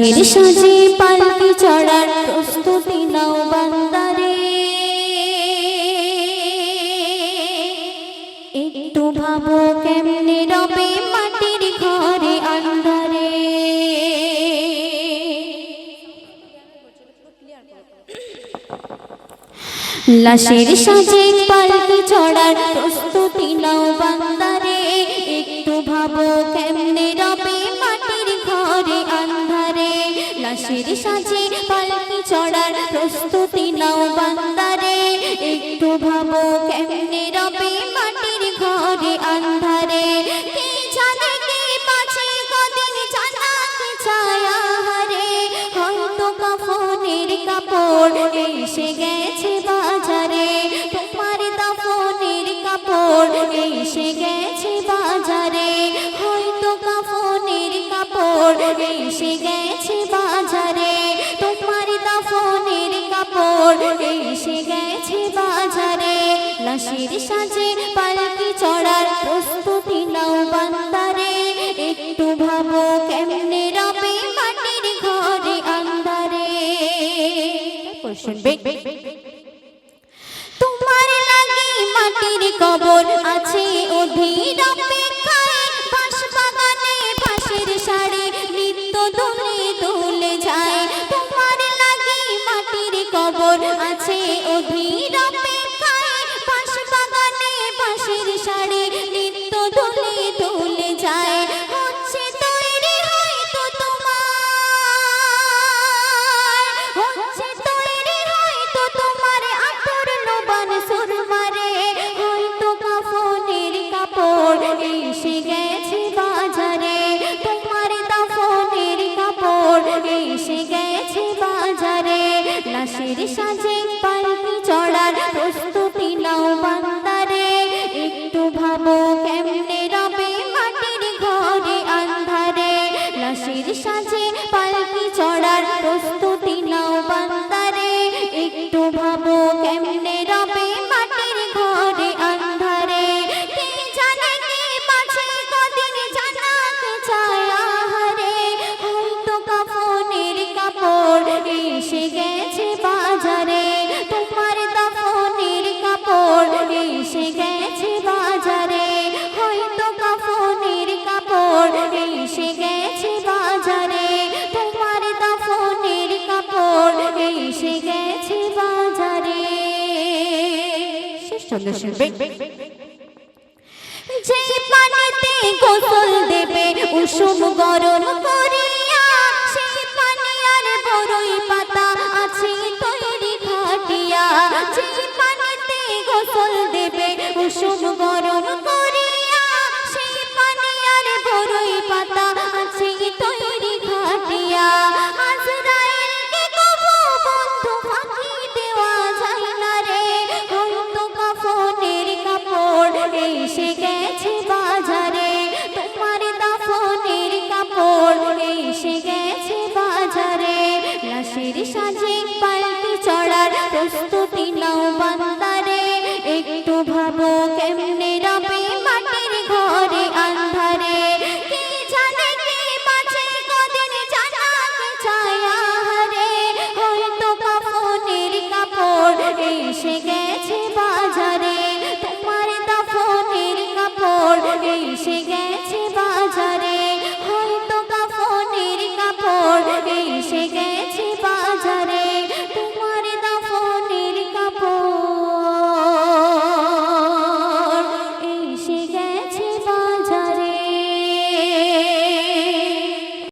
লাশের সাজে পালকি চড়ার প্রস্তুতি নাও বান্দারে, একটু ভাবো কেমনে রবে মাটির ঘরে আন্ধারে। লাশের সাজে পালকি চড়ার প্রস্তুতি নাও বান্দারে, একটু ভাবো কেমনে রবে মাটির ঘরে আন্ধারে। লাশের সাজে পালকি চড়ার প্রস্তুতি নাও বান্দারে, একটু ভাবো কেমনে রবে মাটির ঘরে আন্ধারে। কে জানে কে বাঁচে কদিন জানাতে চায় আহারে, হয়তো কাফনের কাপড় এসে গেছে বাজারে, তোমার দাফনের কাপড় এসে গেছে বাজারে, হয়তো কাফনের কাপড় এসে গেছে বাজারে, তোমার দাফনের কাপড় এসে গেছে বাজারে। লাশের সাজে পালকি চড়ার প্রস্তুতি নাও বান্দারে, একটু ভাবো কেমনে রবে মাটির ঘরে আন্ধারে। তোমার লাগি মাটির কবর আছে অধীর অপেক্ষায়, বাঁশ বাগানে বাঁশের শাড়ি নিত্য দুলে দুলে যায়। তোমার লাগি মাটির কবর আছে অধীর অপেক্ষায়, বাঁশ বাগানে বাঁশের শাড়ি নিত্য দুলে দুলে যায়। হচ্ছে তৈরি হয়তো তোমার, হচ্ছে তৈরি হয়তো তোমার আতর লোবান সুরমারে, হয়তো কাফনের কাপড় এসে গেছে বাজারে, তোমার দাফনের কাপড় এসে গেছে বাজারে। লাশের সাজে পালকি চড়ার প্রস্তুতি নাও বান্দারে, একটু ভাবো কেমনে রবে মাটির ঘরে আন্ধারে। লাশের সাজে পালকি চড়ার প্রস্তুতি নাও বান্দারে, একটু ভাবো কেমনে রবে মাটির ঘরে আন্ধারে। কে জানে কে বাঁচে কদিন জানাতে চায় আহারে, হয়তো কাফনের কাপড় এসে গেছে বাজারে, তোমার দাফনের কাপড় এসে গেছে বাজারে, হয়তো কাফনের কাপড় এসে গেছে বাজারে, তোমার দাফনের কাপড় এসে গেছে বাজারে। শেষ ছন্দ শুনবে। যে পানিতে গোসল দেবে উষুম গরম করে,